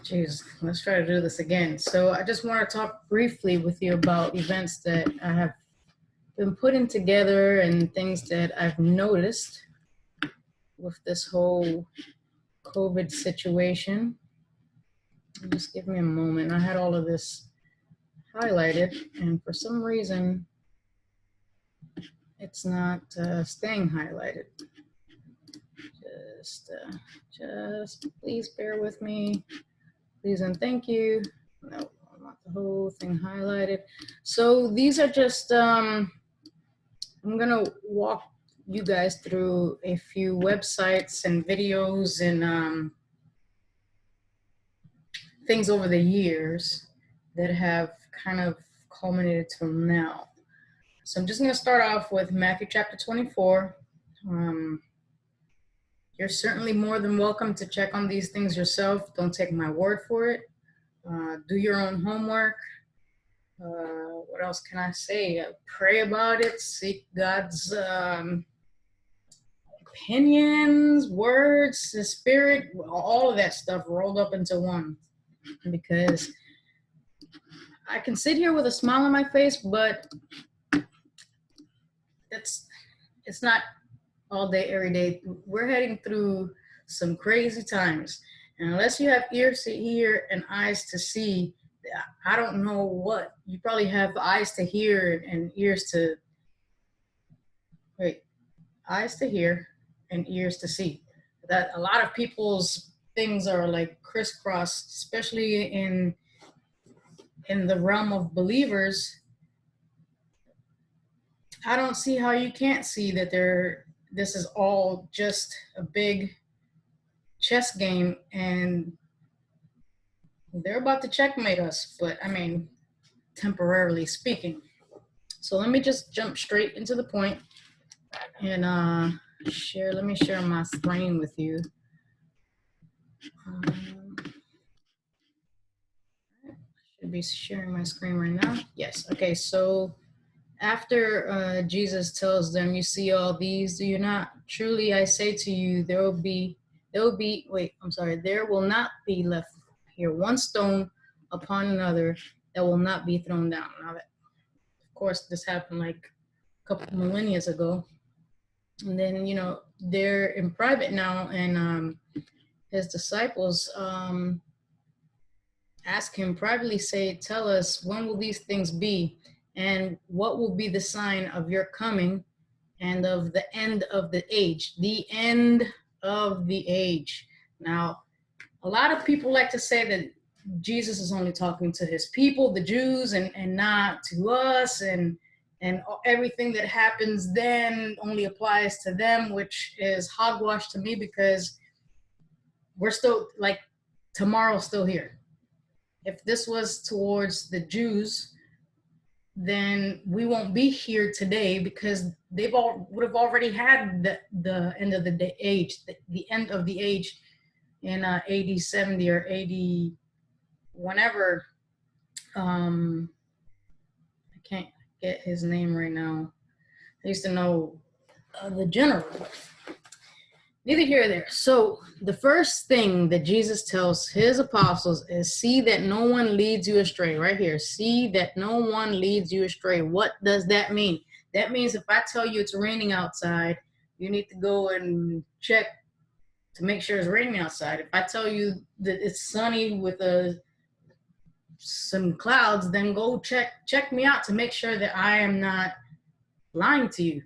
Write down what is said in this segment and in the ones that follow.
Jeez, let's try to do this again. So I just want to talk briefly with you about events that I have been putting together and things that I've noticed with this whole COVID situation. Just give me a moment. I had all of this highlighted, and for some reason, it's not staying highlighted. Just please bear with me. Please and thank you. No, I want the whole thing highlighted. So these are just, I'm gonna walk you guys through a few websites and videos and things over the years that have kind of culminated till now. So I'm just gonna start off with Matthew chapter 24. You're certainly more than welcome to check on these things yourself. Don't take my word for it. Do your own homework. What else can I say? Pray about it. Seek God's opinions, words, the spirit, all of that stuff rolled up into one. Because I can sit here with a smile on my face, but it's not all day, every day. We're heading through some crazy times. And unless you have ears to hear and eyes to see, I don't know what. You probably have eyes to hear and ears to, eyes to hear and ears to see. That a lot of people's things are like crisscrossed, especially in the realm of believers. I don't see how you can't see that this is all just a big chess game and they're about to checkmate us, but I mean, temporarily speaking. So let me just jump straight into the point and let me share my screen with you. Should be sharing my screen right now. Yes, okay, so after Jesus tells them, you see all these, do you not? Truly I say to you, there will not be left here one stone upon another that will not be thrown down. Now, of course, this happened like a couple millennia ago. And then, they're in private now, and his disciples ask him privately, tell us, when will these things be? And what will be the sign of your coming and of the end of the age? The end of the age. Now, a lot of people like to say that Jesus is only talking to his people, the Jews, and not to us, and everything that happens then only applies to them, which is hogwash to me, because we're still, like, tomorrow's still here. If this was towards the Jews, then we won't be here today, because would have already had the end of the age, the end of the age in AD 70 or AD whenever. I can't get his name right now. I used to know the general. Neither here or there. So the first thing that Jesus tells his apostles is, see that no one leads you astray. Right here. See that no one leads you astray. What does that mean? That means if I tell you it's raining outside, you need to go and check to make sure it's raining outside. If I tell you that it's sunny with some clouds, then go check me out to make sure that I am not lying to you.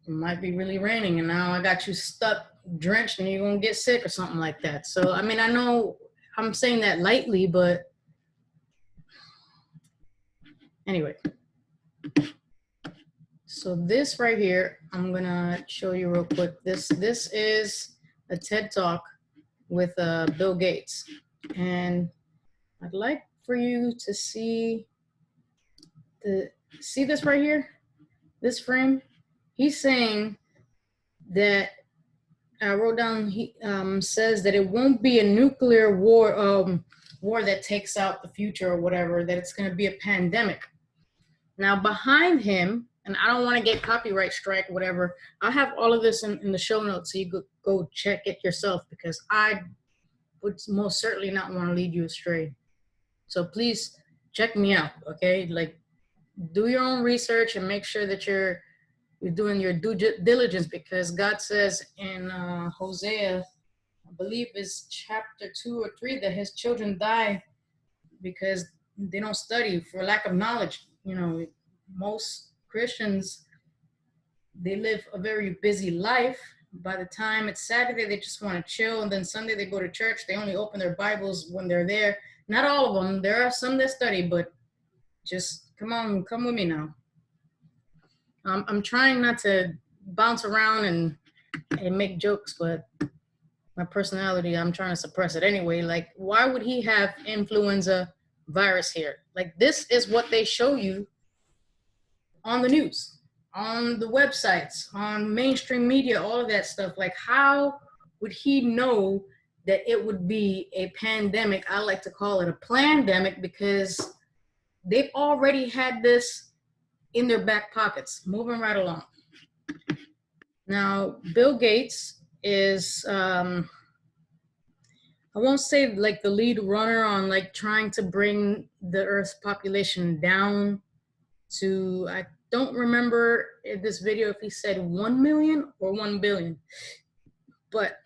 It might be really raining and now I got you stuck, drenched, and you're going to get sick or something like that. So, I mean, I know I'm saying that lightly, but anyway. So this right here, I'm going to show you real quick. This is a TED Talk with Bill Gates. And I'd like for you to see this right here, this frame. He's saying that, I wrote down, he says that it won't be a nuclear war that takes out the future or whatever, that it's going to be a pandemic. Now, behind him, and I don't want to get copyright strike, whatever, I'll have all of this in the show notes so you go check it yourself, because I would most certainly not want to lead you astray. So please check me out, okay? Like, do your own research and make sure that you're doing your due diligence, because God says in Hosea, I believe it's chapter 2 or 3, that his children die because they don't study for lack of knowledge. You know, most Christians, they live a very busy life. By the time it's Saturday, they just want to chill, and then Sunday they go to church. They only open their Bibles when they're there. Not all of them. There are some that study, but just come on, come with me now. I'm trying not to bounce around and make jokes, but my personality, I'm trying to suppress it anyway. Like, why would he have influenza virus here? Like, this is what they show you on the news, on the websites, on mainstream media, all of that stuff. Like, how would he know that it would be a pandemic? I like to call it a plandemic, because they've already had this in their back pockets. Moving right along. Now, Bill Gates is, I won't say like the lead runner on like trying to bring the Earth's population down to, I don't remember in this video if he said 1 million or 1 billion, but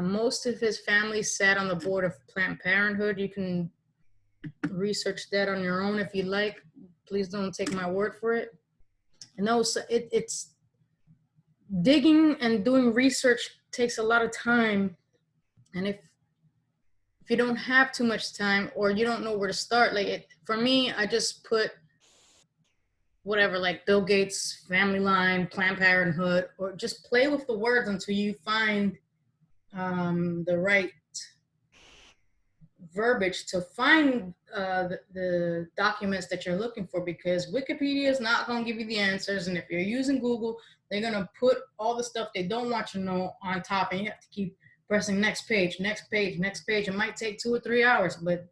most of his family sat on the board of Planned Parenthood. You can research that on your own if you like. Please don't take my word for it. And those, it's digging and doing research takes a lot of time. And if you don't have too much time, or you don't know where to start, like it, for me, I just put whatever, like Bill Gates, family line, Planned Parenthood, or just play with the words until you find the right verbiage to find the documents that you're looking for, because Wikipedia is not going to give you the answers. And if you're using Google, they're going to put all the stuff they don't want you to know on top, and you have to keep pressing next page, next page, next page. It might take 2 or 3 hours, but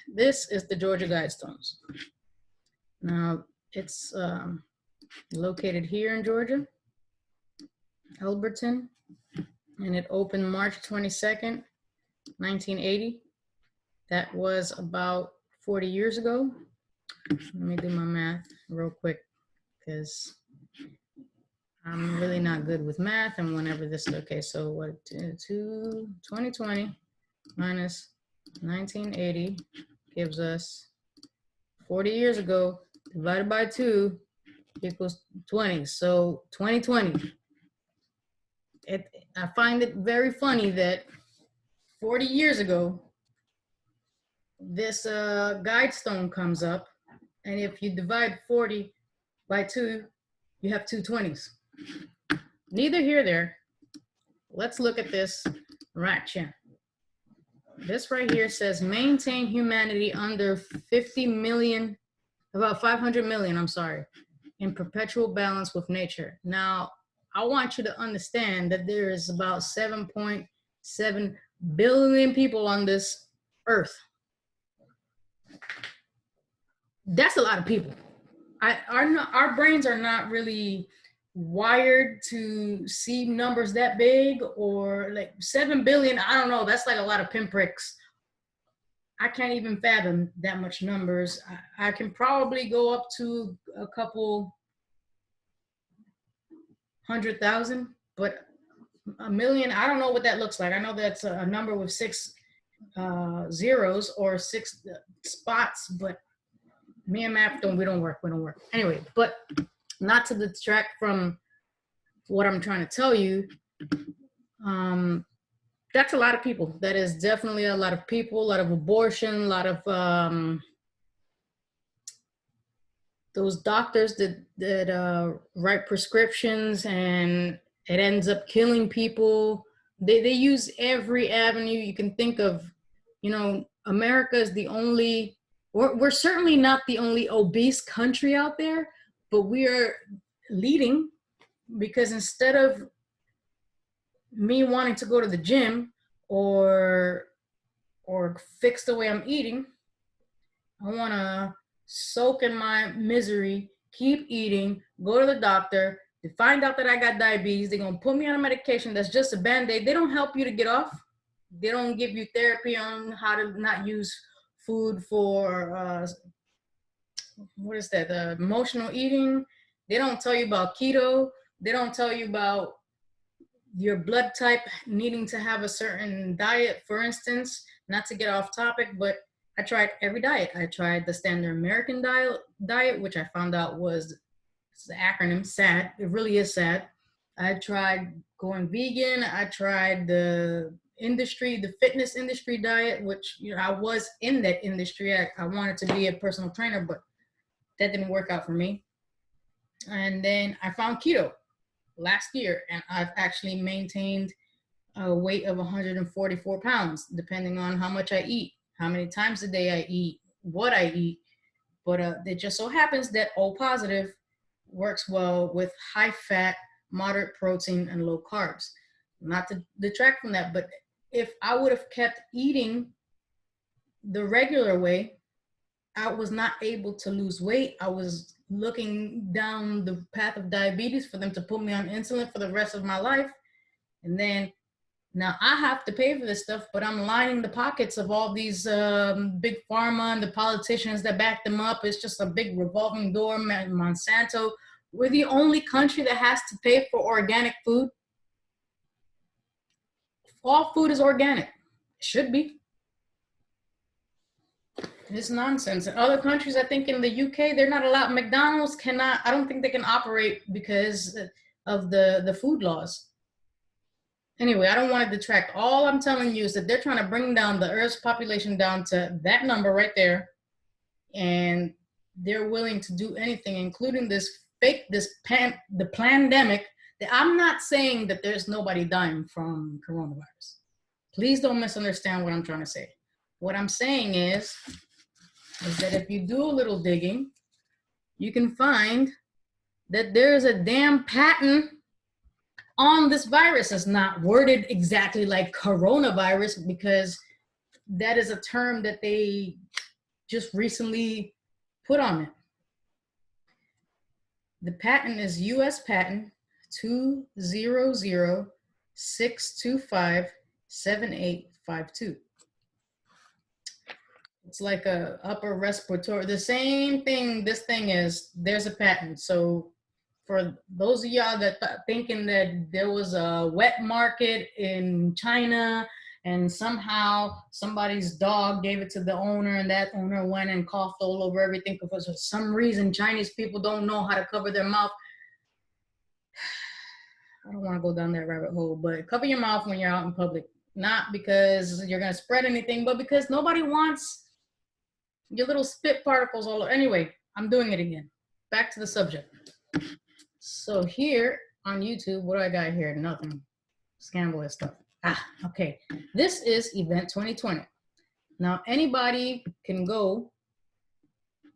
this is the Georgia Guidestones. Now, it's located here in Georgia, Elberton, and it opened March 22nd, 1980. That was about 40 years ago. Let me do my math real quick, because I'm really not good with math. And whenever this, okay, so what, 2020 minus 1980 gives us 40 years ago divided by 2 equals 20. So 2020. I find it very funny that 40 years ago, this guidestone comes up, and if you divide 40 by 2, you have 2 20s. Neither here there. Let's look at this right here. This right here says maintain humanity under 50 million, about 500 million, I'm sorry, in perpetual balance with nature. Now, I want you to understand that there is about 7.7 billion people on this earth. That's a lot of people. Our brains are not really wired to see numbers that big, or like 7 billion. I don't know. That's like a lot of pinpricks. I can't even fathom that much numbers. I can probably go up to a couple 100,000, but a million, I don't know what that looks like. I know that's a number with 6 zeros or 6 spots, but me and math we don't work. Anyway, but not to detract from what I'm trying to tell you. That's a lot of people. That is definitely a lot of people, a lot of abortion, a lot of those doctors that write prescriptions, and it ends up killing people. They use every avenue you can think of. You know, America is the only, we're certainly not the only obese country out there, but we are leading, because instead of me wanting to go to the gym or fix the way I'm eating, I want to soak in my misery, keep eating, go to the doctor, They find out that I got diabetes. They're going to put me on a medication that's just a Band-Aid. They don't help you to get off. They don't give you therapy on how to not use food for, what is that, emotional eating. They don't tell you about keto. They don't tell you about your blood type needing to have a certain diet, for instance. Not to get off topic, but I tried every diet. I tried the standard American diet, which I found out was, it's the acronym, SAD. It really is SAD. I tried going vegan. I tried the fitness industry diet, which, you know, I was in that industry. I wanted to be a personal trainer, but that didn't work out for me. And then I found keto last year, and I've actually maintained a weight of 144 pounds, depending on how much I eat, how many times a day I eat, what I eat. But it just so happens that O positive works well with high fat, moderate protein, and low carbs. Not to detract from that, but if I would have kept eating the regular way, I was not able to lose weight. I was looking down the path of diabetes for them to put me on insulin for the rest of my life. And then now I have to pay for this stuff, but I'm lining the pockets of all these big pharma and the politicians that back them up. It's just a big revolving door. Monsanto, we're the only country that has to pay for organic food. All food is organic. It should be. It's nonsense. In other countries, I think in the UK, they're not allowed. McDonald's cannot, I don't think they can operate because of the food laws. Anyway, I don't want to detract. All I'm telling you is that they're trying to bring down the Earth's population down to that number right there. And they're willing to do anything, including the pandemic. I'm not saying that there's nobody dying from coronavirus. Please don't misunderstand what I'm trying to say. What I'm saying is that if you do a little digging, you can find that there's a damn patent on this virus. It's not worded exactly like coronavirus because that is a term that they just recently put on it. The patent is US patent 200-625-7852. It's like a upper respiratory, the same thing this thing is, there's a patent. So for those of y'all that thinking that there was a wet market in China and somehow somebody's dog gave it to the owner and that owner went and coughed all over everything because for some reason Chinese people don't know how to cover their mouth. I don't want to go down that rabbit hole, but cover your mouth when you're out in public. Not because you're going to spread anything, but because nobody wants your little spit particles all over. Anyway, I'm doing it again. Back to the subject. So here on YouTube, what do I got here? Nothing. Scandalous stuff. Okay. This is Event 2020. Now, anybody can go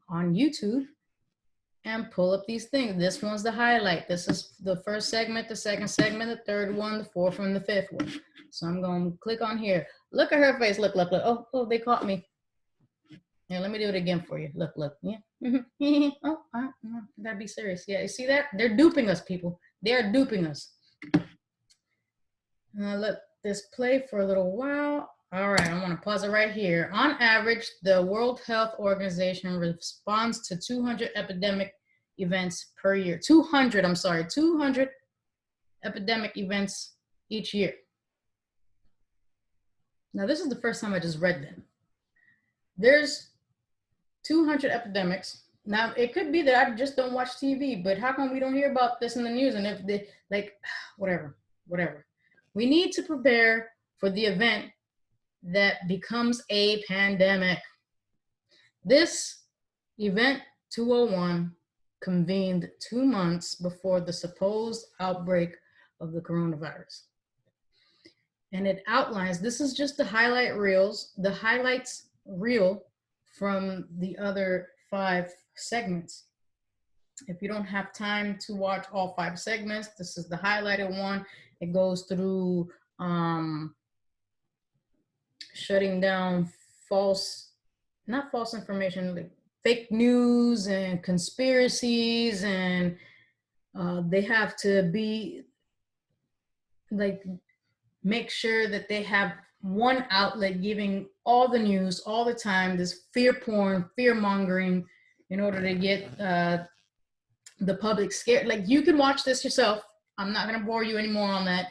on YouTube and pull up these things. This one's the highlight. This is the first segment, the second segment, the third one, the fourth one, the fifth one. So I'm going to click on here. Look at her face. Look, look, look. Oh, they caught me. Yeah, let me do it again for you. Look, look. Yeah. Oh, I gotta be serious. Yeah, you see that? They're duping us, people. They are duping us. Let this play for a little while. All right, I want to pause it right here. On average, the World Health Organization responds to 200 epidemic events per year. 200 epidemic events each year. Now, this is the first time I just read that. There's 200 epidemics. Now, it could be that I just don't watch TV, but how come we don't hear about this in the news? And if they, like, whatever. We need to prepare for the event that becomes a pandemic. This event 201 convened 2 months before the supposed outbreak of the coronavirus. And it outlines, this is just the highlights reel from the other 5 segments. If you don't have time to watch all 5 segments, this is the highlighted one. It goes through shutting down not false information, like fake news and conspiracies and They have to be like, make sure that they have one outlet giving all the news all the time, this fear porn, fear mongering, in order to get the public scared. Like, you can watch this yourself. I'm not going to bore you anymore on that.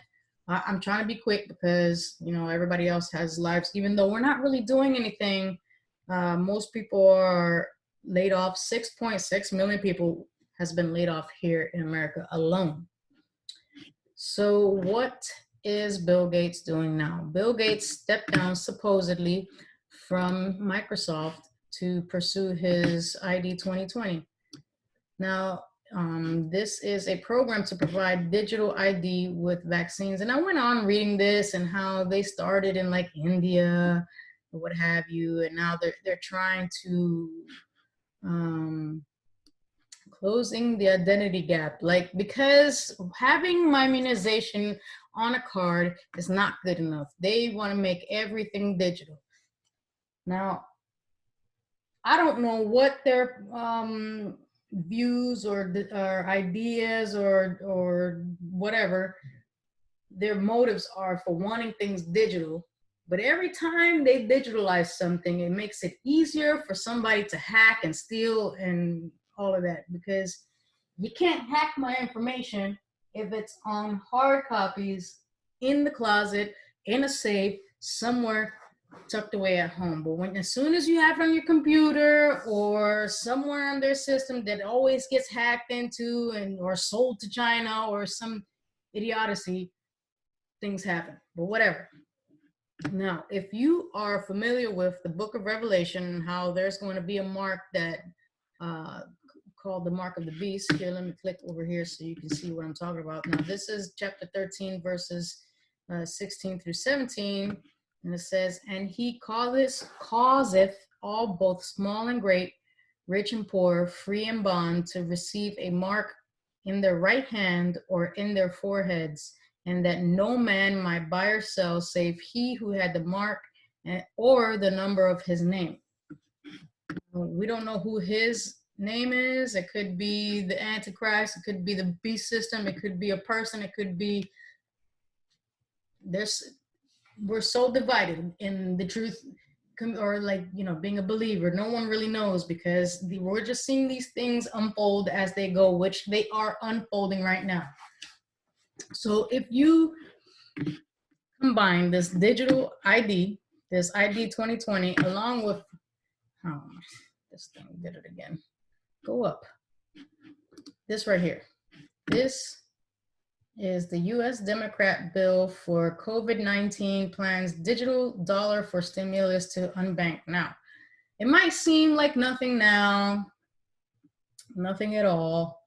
I'm trying to be quick because, you know, everybody else has lives, even though we're not really doing anything. Most people are laid off. 6.6 million people has been laid off here in America alone. So what is Bill Gates doing now? Bill Gates stepped down supposedly from Microsoft to pursue his ID 2020. Now, this is a program to provide digital ID with vaccines. And I went on reading this and how they started in like India or what have you. And now they're trying to closing the identity gap. Like, because having my immunization on a card is not good enough. They want to make everything digital. Now, I don't know what their views or ideas or whatever their motives are for wanting things digital, but every time they digitalize something, it makes it easier for somebody to hack and steal and all of that, because you can't hack my information if it's on hard copies in the closet, in a safe, somewhere tucked away at home. But when, as soon as you have it on your computer or somewhere on their system that always gets hacked into and or sold to China or some idiocy, things happen. But whatever. Now, if you are familiar with the book of Revelation, how there's going to be a mark that called the mark of the beast. Here, let me click over here so you can see what I'm talking about. Now, this is chapter 13, verses 16 through 17. And it says, and he causeth all, both small and great, rich and poor, free and bond, to receive a mark in their right hand or in their foreheads, and that no man might buy or sell save he who had the mark or the number of his name. We don't know who his name is. It could be the Antichrist. It could be the beast system. It could be a person. It could be, we're so divided in the truth, or like, you know, being a believer. No one really knows, because we're just seeing these things unfold as they go, which they are unfolding right now. So if you combine this digital ID, this ID 2020, along with, oh, this thing did it again. Go up. This right here. This is the U.S. Democrat bill for COVID-19 plans digital dollar for stimulus to unbank. Now, it might seem like nothing now, nothing at all,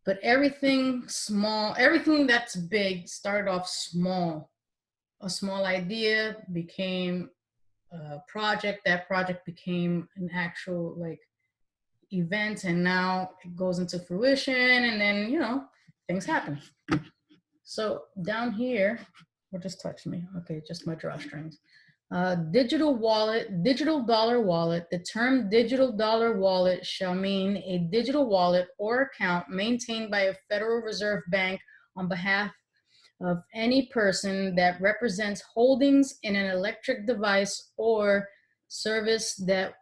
but everything small, everything that's big started off small. A small idea became a project. That project became an actual like event, and now it goes into fruition, and then, you know, things happen. So down here, or just touch me. Okay, just my drawstrings. Digital wallet, digital dollar wallet. The term digital dollar wallet shall mean a digital wallet or account maintained by a Federal Reserve Bank on behalf of any person that represents holdings in an electric device or service that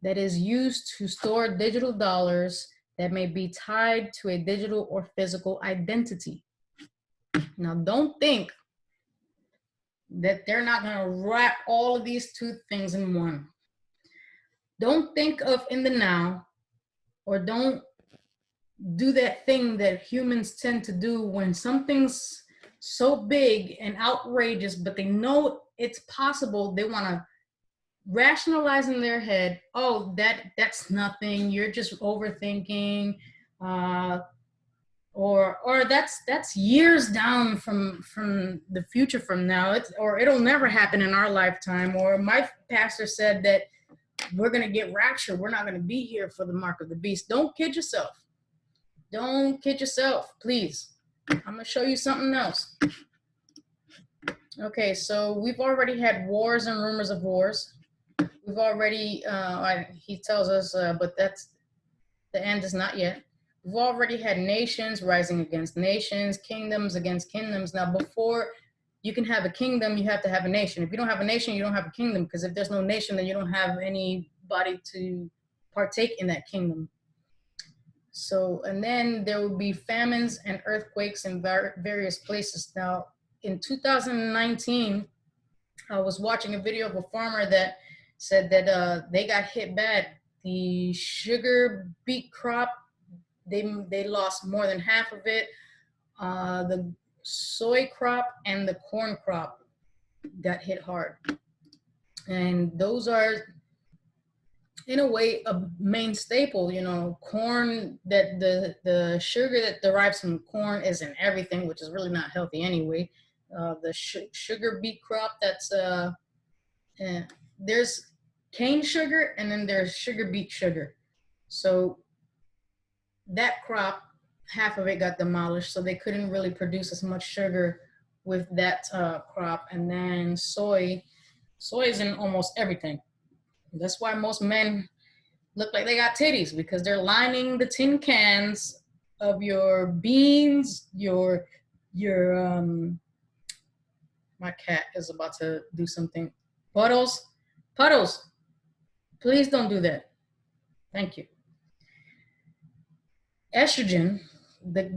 is used to store digital dollars that may be tied to a digital or physical identity. Now, don't think that they're not going to wrap all of these two things in one. Don't think of in the now, or don't do that thing that humans tend to do when something's so big and outrageous, but they know it's possible. They want to rationalize in their head, oh, that's nothing, you're just overthinking, or that's years down from the future from now, or it'll never happen in our lifetime, or my pastor said that we're going to get raptured, we're not going to be here for the mark of the beast. Don't kid yourself. Don't kid yourself, please. I'm going to show you something else. Okay, so we've already had wars and rumors of wars. We've already, he tells us, but that's, the end is not yet. we've already had nations rising against nations, kingdoms against kingdoms. Now, before you can have a kingdom, you have to have a nation. If you don't have a nation, you don't have a kingdom, because if there's no nation, then you don't have anybody to partake in that kingdom. So, and then there will be famines and earthquakes in various places. Now, in 2019, I was watching a video of a farmer that said that they got hit bad. The sugar beet crop, they lost more than half of it. The soy crop and the corn crop got hit hard. And those are, in a way, a main staple. You know, corn, that the sugar that derives from corn is in everything, which is really not healthy anyway. The sugar beet crop, that's there's cane sugar and then there's sugar beet sugar. So that crop, half of it got demolished, so they couldn't really produce as much sugar with that crop. And then soy is in almost everything. That's why most men look like they got titties, because they're lining the tin cans of your beans, your my cat is about to do something. Puddles, please don't do that. Thank you. Estrogen,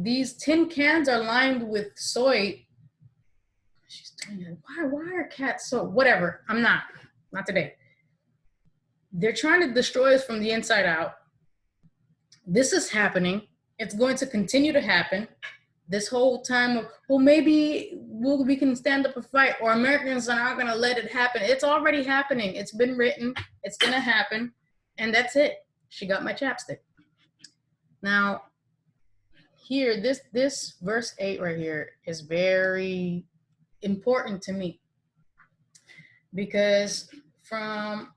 these tin cans are lined with soy. She's doing it. Why are cats so, whatever, not today. They're trying to destroy us from the inside out. This is happening. It's going to continue to happen. This whole time of, well, maybe we can stand up and fight, or Americans are not going to let it happen. It's already happening. It's been written. It's going to happen. And that's it. She got my chapstick. Now, here, this verse 8 right here is very important to me, because from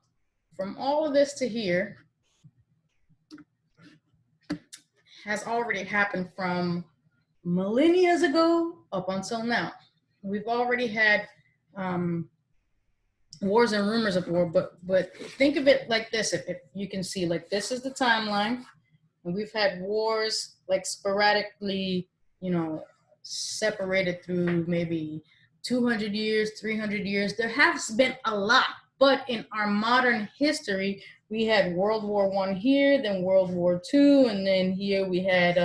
all of this to here has already happened from millennia ago up until now. We've already had wars and rumors of war, but think of it like this. If you can see, like, this is the timeline, and we've had wars like sporadically, you know, separated through maybe 200 years, 300 years. There has been a lot, but in our modern history, we had World War I here, then World War II, and then here we had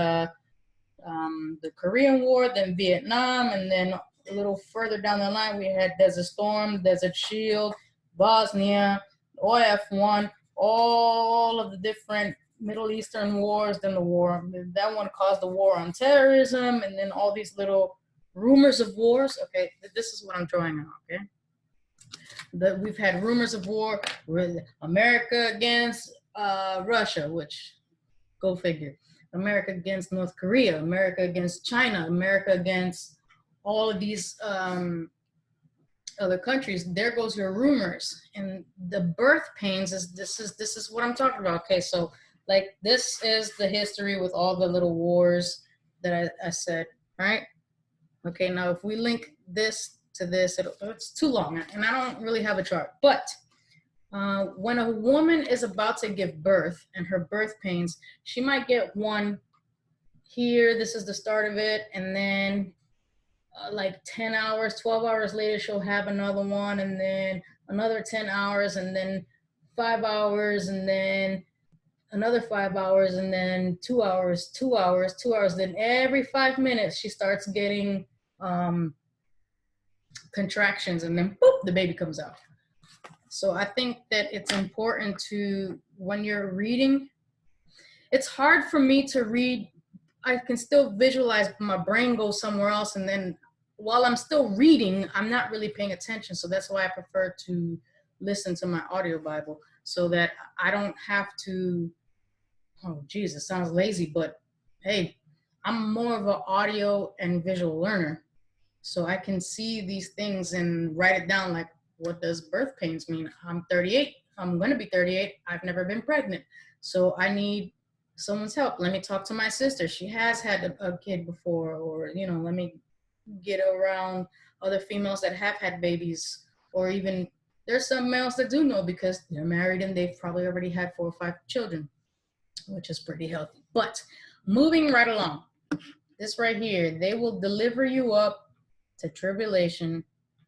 the Korean War, then Vietnam, and then a little further down the line, we had Desert Storm, Desert Shield, Bosnia, OF1, all of the different Middle Eastern wars, then the war. That one caused the war on terrorism, and then all these little rumors of wars. Okay, this is what I'm drawing on, okay? We've had rumors of war with America against Russia, which, go figure. America against North Korea, America against China, America against all of these other countries. There goes your rumors. And the birth pains this is what I'm talking about. Okay, so like, this is the history with all the little wars that I said, right? Okay, now if we link this to this, it's too long, and I don't really have a chart, but when a woman is about to give birth and her birth pains, she might get one here. This is the start of it. And then like 10 hours, 12 hours later, she'll have another one, and then another 10 hours, and then 5 hours, and then another 5 hours, and then 2 hours, 2 hours, 2 hours. Then every 5 minutes, she starts getting contractions, and then boop, the baby comes out. So I think that it's important to, when you're reading, it's hard for me to read. I can still visualize, but my brain goes somewhere else. And then while I'm still reading, I'm not really paying attention. So that's why I prefer to listen to my audio Bible, so that I don't have to, oh geez, it sounds lazy, but hey, I'm more of an audio and visual learner. So I can see these things and write it down, like, what does birth pains mean? I'm 38. I'm going to be 38. I've never been pregnant. So I need someone's help. Let me talk to my sister. She has had a kid before, or, you know, let me get around other females that have had babies, or even there's some males that do know, because they're married and they've probably already had 4 or 5 children, which is pretty healthy. But Moving right along. This right here, they will deliver you up to tribulation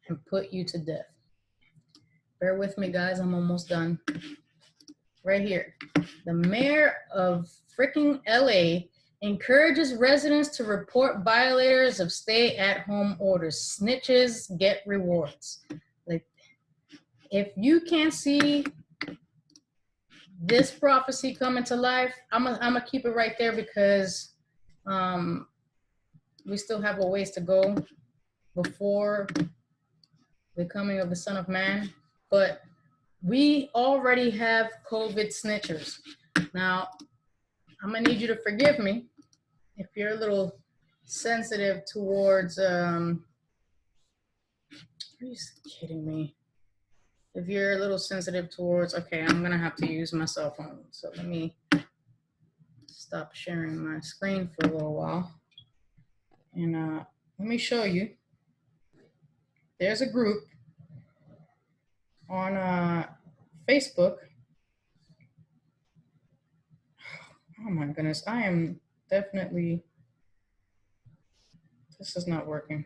and put you to death. Bear with me, guys. I'm almost done. Right here. The mayor of freaking LA encourages residents to report violators of stay-at-home orders. Snitches get rewards. Like, if you can't see this prophecy coming to life, I'm gonna keep it right there because we still have a ways to go before the coming of the Son of Man. But we already have COVID snitchers. Now, I'm gonna need you to forgive me if you're a little sensitive towards, are you kidding me? If you're a little sensitive towards, okay, I'm gonna have to use my cell phone. So let me stop sharing my screen for a little while. And let me show you. There's a group on Facebook. Oh my goodness, I am definitely, this is not working.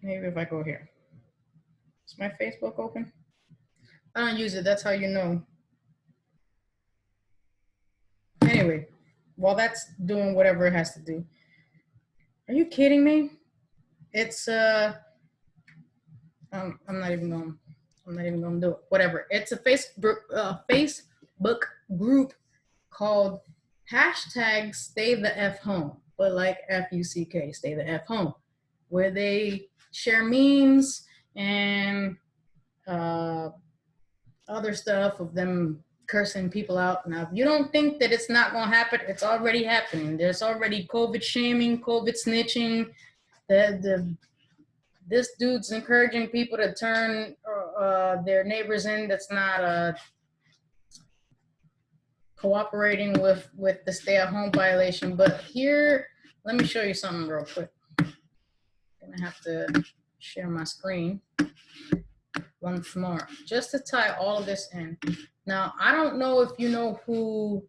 Maybe if I go here. Is my Facebook open? I don't use it, that's how you know. Anyway, while that's doing whatever it has to do. Are you kidding me? It's I'm not even gonna do it. Whatever. It's a Facebook group called hashtag Stay the F Home, but like FUCK, Stay the F Home, where they share memes and other stuff of them cursing people out. Now, if you don't think that it's not gonna happen, it's already happening. There's already COVID shaming, COVID snitching. This dude's encouraging people to turn their neighbors in that's not cooperating with the stay-at-home violation. But here, let me show you something real quick. I'm gonna have to share my screen once more just to tie all of this in. Now, I don't know if you know who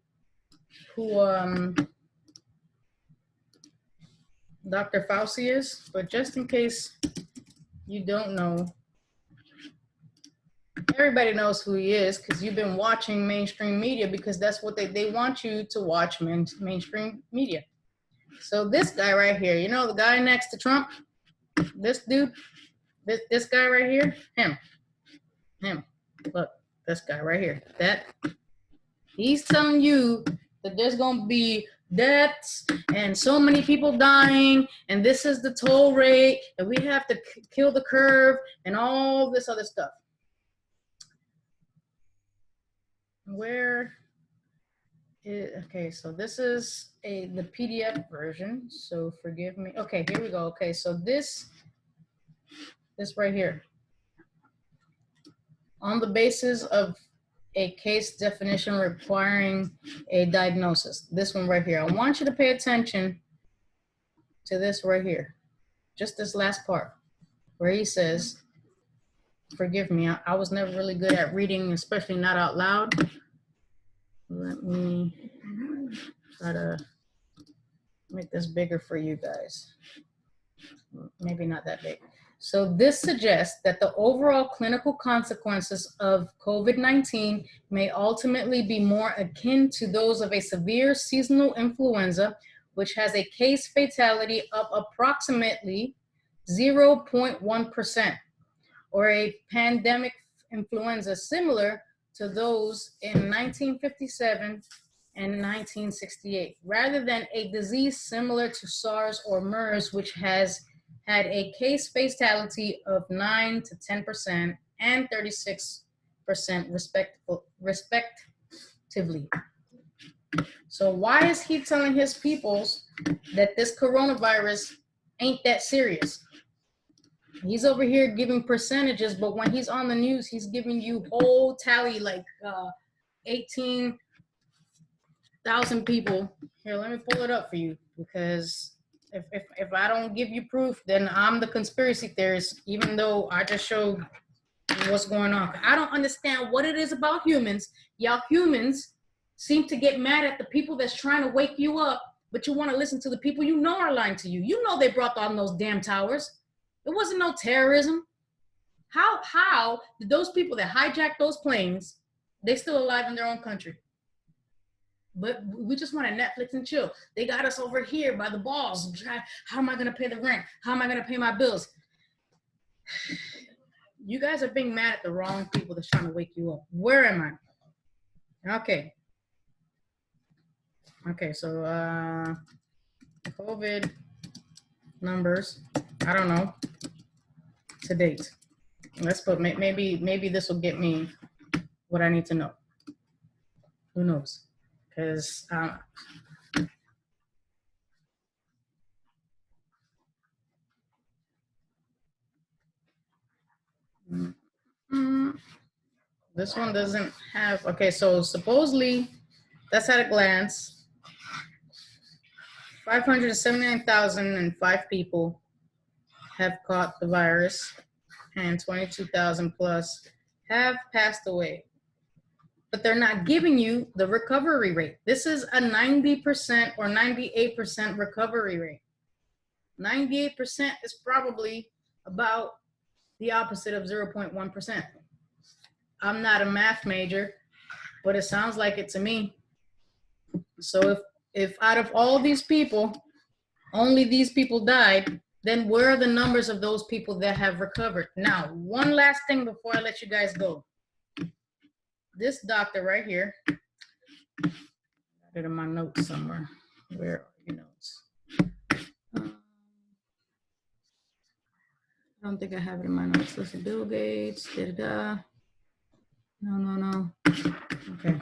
Dr. Fauci is, but just in case you don't know, everybody knows who he is because you've been watching mainstream media, because that's what they want you to watch, mainstream media. So this guy right here, you know, the guy next to Trump, this dude, this guy right here, him, look, this guy right here, he's telling you that there's gonna be deaths and so many people dying, and this is the toll rate, and we have to kill the curve and all this other stuff. Okay, so this is the PDF version, so forgive me. Okay, here we go. Okay, so this right here, on the basis of a case definition requiring a diagnosis, this one right here, I want you to pay attention to this right here, just this last part where he says, forgive me, I was never really good at reading, especially not out loud. Let me try to make this bigger for you guys. Maybe not that big. So this suggests that the overall clinical consequences of COVID-19 may ultimately be more akin to those of a severe seasonal influenza, which has a case fatality of approximately 0.1%, or a pandemic influenza similar to those in 1957 and 1968, rather than a disease similar to SARS or MERS, which has had a case fatality of 9 to 10% and 36% respectively. So why is he telling his peoples that this coronavirus ain't that serious? He's over here giving percentages, but when he's on the news, he's giving you whole tally, like 18,000 people. Here, let me pull it up for you, because if I don't give you proof, then I'm the conspiracy theorist, even though I just showed what's going on. I don't understand what it is about humans. Y'all humans seem to get mad at the people that's trying to wake you up, but you want to listen to the people you know are lying to you. You know they brought on those damn towers. It wasn't no terrorism. How did those people that hijacked those planes, they still alive in their own country? But we just want to Netflix and chill. They got us over here by the balls. How am I going to pay the rent? How am I going to pay my bills? You guys are being mad at the wrong people that's trying to wake you up. Where am I? Okay, so COVID numbers, I don't know, to date. Let's put, maybe this will get me what I need to know. Who knows? Because this one doesn't have, okay, so supposedly, that's at a glance, 579,005 people have caught the virus and 22,000 plus have passed away. But they're not giving you the recovery rate. This is a 90% or 98% recovery rate. 98% is probably about the opposite of 0.1%. I'm not a math major, but it sounds like it to me. So if out of all these people, only these people died, then where are the numbers of those people that have recovered? Now, one last thing before I let you guys go. This doctor right here, I got it in my notes somewhere. Where are your notes? I don't think I have it in my notes. Listen, Bill Gates, da-da-da. No. Okay.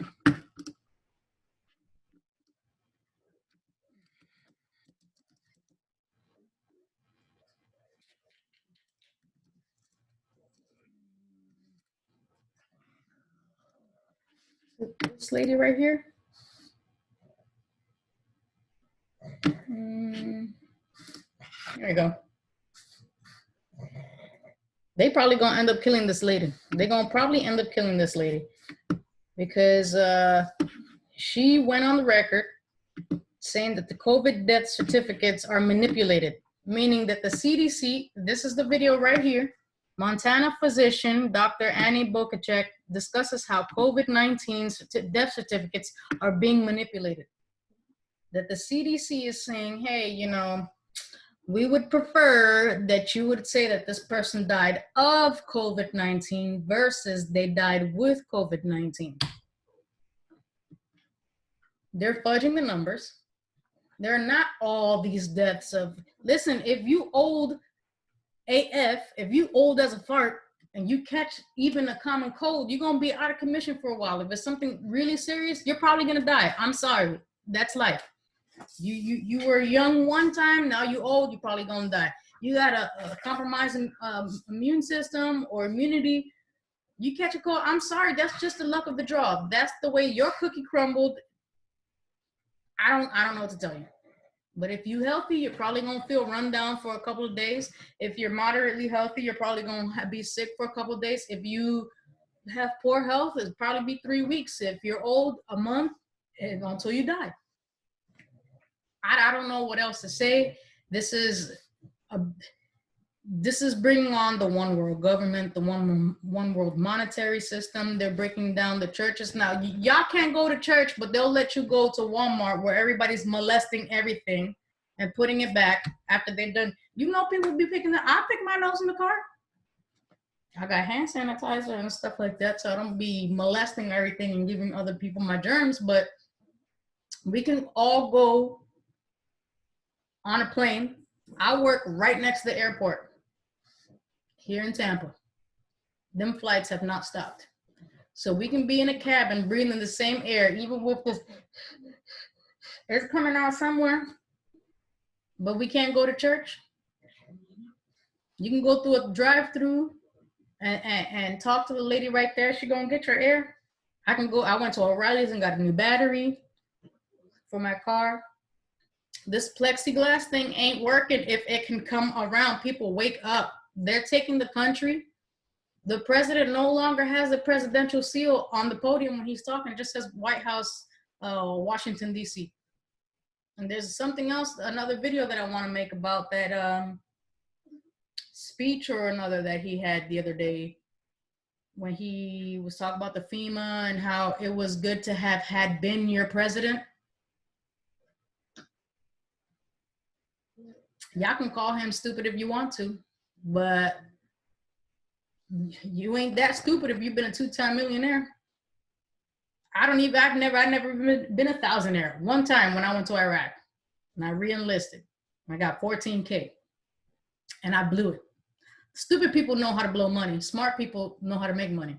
This lady right here. There you go. They probably gonna end up killing this lady. They're gonna probably end up killing this lady because she went on the record saying that the COVID death certificates are manipulated, meaning that the CDC, this is the video right here, Montana physician Dr. Annie Bokachek discusses how COVID-19 death certificates are being manipulated. That the CDC is saying, hey, you know, we would prefer that you would say that this person died of COVID-19 versus they died with COVID-19. They're fudging the numbers. There are not all these deaths of, listen, if you old AF, if you old as a fart and you catch even a common cold, you're going to be out of commission for a while. If it's something really serious, you're probably going to die. I'm sorry. That's life. You were young one time, now you old, you're probably going to die. You got a compromising immune system or immunity, you catch a cold, I'm sorry, that's just the luck of the draw. That's the way your cookie crumbled. I don't know what to tell you. But if you're healthy, you're probably going to feel run down for a couple of days. If you're moderately healthy, you're probably going to be sick for a couple of days. If you have poor health, it'll probably be 3 weeks. If you're old, a month, until you die. I don't know what else to say. This is bringing on the one world government, the one world monetary system. They're breaking down the churches. Now, y'all can't go to church, but they'll let you go to Walmart where everybody's molesting everything and putting it back after they've done. You know, people be picking it. I pick my nose in the car. I got hand sanitizer and stuff like that, so I don't be molesting everything and giving other people my germs, but we can all go on a plane. I work right next to the airport here in Tampa. Them flights have not stopped. So we can be in a cabin breathing the same air, even with this, it's coming out somewhere, but we can't go to church. You can go through a drive-through and talk to the lady right there. She gonna get your air. I went to O'Reilly's and got a new battery for my car. This plexiglass thing ain't working if it can come around. People wake up. They're taking the country. The president no longer has the presidential seal on the podium when he's talking. It just says White House Washington, D.C. And there's something else, another video that I want to make about that speech or another that he had the other day when he was talking about the FEMA and how it was good to have had been your president. Y'all can call him stupid if you want to, but you ain't that stupid if you've been a 2-time millionaire. I've never been a thousandaire. One time when I went to Iraq and I re-enlisted, I got $14K and I blew it. Stupid people know how to blow money. Smart people know how to make money.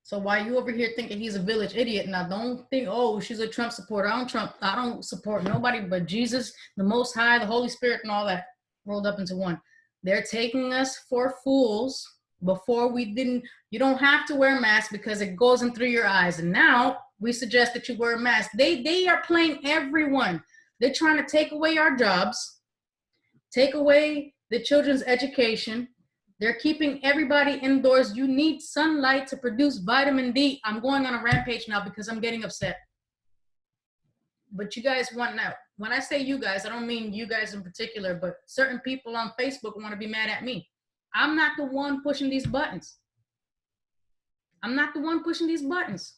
So while you over here thinking he's a village idiot, now don't think, oh, she's a Trump supporter. I don't support nobody but Jesus, the Most High, the Holy Spirit, and all that rolled up into one. They're taking us for fools. Before we didn't, you don't have to wear a mask because it goes in through your eyes. And now we suggest that you wear a mask. They are playing everyone. They're trying to take away our jobs, take away the children's education. They're keeping everybody indoors. You need sunlight to produce vitamin D. I'm going on a rampage now because I'm getting upset. But you guys want now. When I say you guys, I don't mean you guys in particular, but certain people on Facebook want to be mad at me. I'm not the one pushing these buttons. I'm not the one pushing these buttons.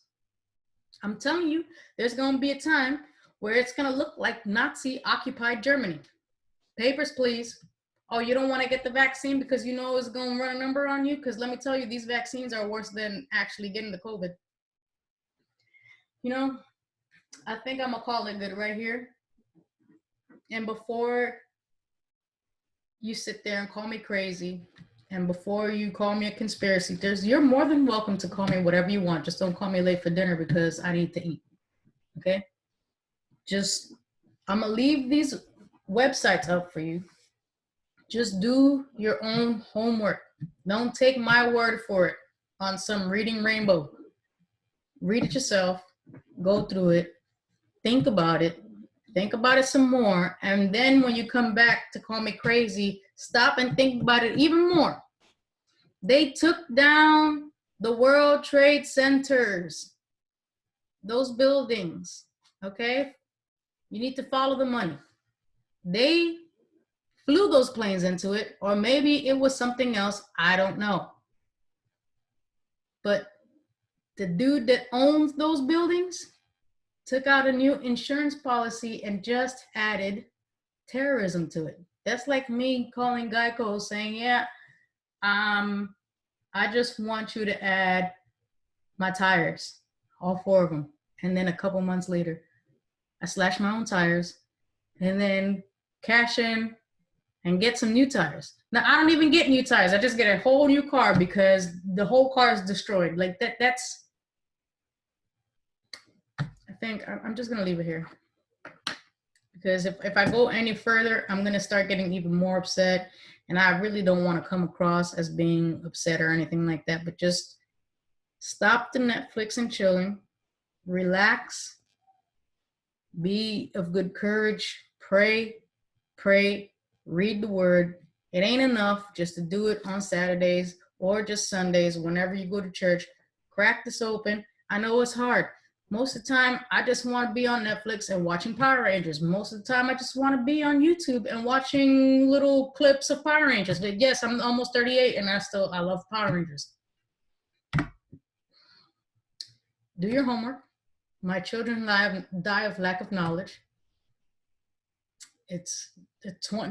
I'm telling you, there's going to be a time where it's going to look like Nazi-occupied Germany. Papers, please. Oh, you don't want to get the vaccine because you know it's going to run a number on you? Because let me tell you, these vaccines are worse than actually getting the COVID. You know, I think I'm going to call it good right here. And before you sit there and call me crazy, and before you call me a conspiracy theorist, you're more than welcome to call me whatever you want. Just don't call me late for dinner because I need to eat. Okay? Just, I'm going to leave these websites up for you. Just do your own homework. Don't take my word for it on some reading rainbow. Read it yourself. Go through it. Think about it. Think about it some more. And then when you come back to call me crazy, stop and think about it even more. They took down the World Trade Centers, those buildings, okay? You need to follow the money. They flew those planes into it, or maybe it was something else. I don't know. But the dude that owns those buildings took out a new insurance policy and just added terrorism to it. That's like me calling Geico saying, yeah, I just want you to add my tires, all 4 of them. And then a couple months later, I slash my own tires and then cash in and get some new tires. Now, I don't even get new tires. I just get a whole new car because the whole car is destroyed. Like that's, I think I'm just going to leave it here. Because if I go any further, I'm going to start getting even more upset. And I really don't want to come across as being upset or anything like that. But just stop the Netflix and chilling. Relax. Be of good courage. Pray. Read the word. It ain't enough just to do it on Saturdays or just Sundays whenever you go to church. Crack this open. I know it's hard. Most of the time, I just want to be on Netflix and watching Power Rangers. Most of the time, I just want to be on YouTube and watching little clips of Power Rangers. But yes, I'm almost 38 and I love Power Rangers. Do your homework. My children die of lack of knowledge. It's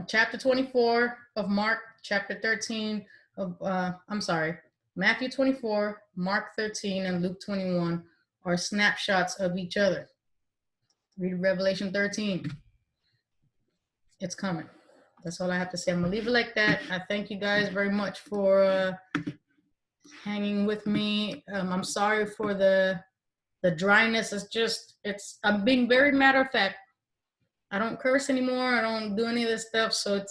chapter 24 of Mark, chapter 13 of, Matthew 24, Mark 13, and Luke 21 are snapshots of each other. Read Revelation 13. It's coming. That's all I have to say. I'm going to leave it like that. I thank you guys very much for hanging with me. I'm sorry for the dryness. I'm being very matter of fact. I don't curse anymore. I don't do any of this stuff. So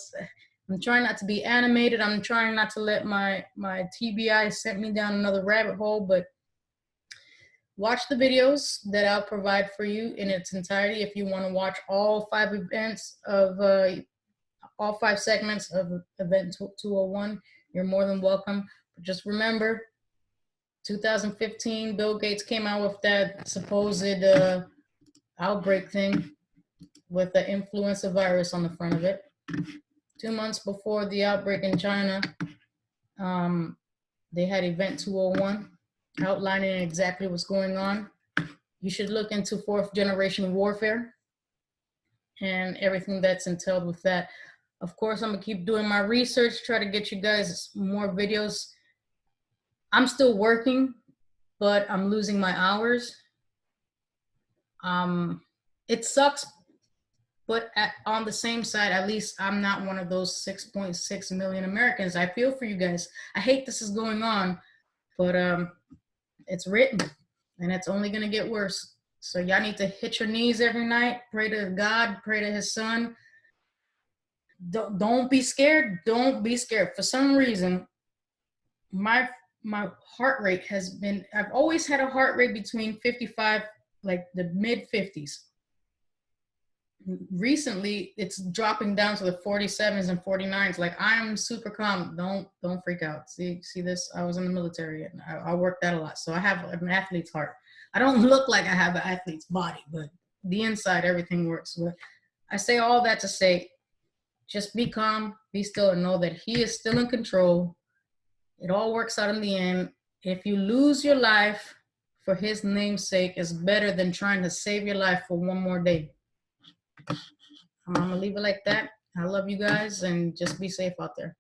I'm trying not to be animated. I'm trying not to let my TBI send me down another rabbit hole, but watch the videos that I'll provide for you in its entirety. If you want to watch all 5 events of all 5 segments of event 201, you're more than welcome. But just remember, 2015, Bill Gates came out with that supposed outbreak thing with the influenza virus on the front of it. 2 months before the outbreak in China, they had Event 201 outlining exactly what's going on. You should look into fourth generation warfare and everything that's entailed with that. Of course, I'm gonna keep doing my research, try to get you guys more videos. I'm still working, but I'm losing my hours. It sucks, but on the same side, at least I'm not one of those 6.6 million Americans. I feel for you guys. I hate this is going on, but it's written, and it's only gonna get worse. So y'all need to hit your knees every night, pray to God, pray to his son. Don't be scared. Don't be scared. For some reason, my heart rate has been, I've always had a heart rate between 55, like the mid 50s. Recently, it's dropping down to the 47s and 49s. Like, I'm super calm. Don't freak out. See this? I was in the military and I worked out a lot. So I have an athlete's heart. I don't look like I have an athlete's body, but the inside, everything works. But I say all that to say, just be calm, be still, and know that he is still in control. It all works out in the end. If you lose your life for his name's sake, it's better than trying to save your life for one more day. I'm gonna leave it like that. I love you guys, and just be safe out there.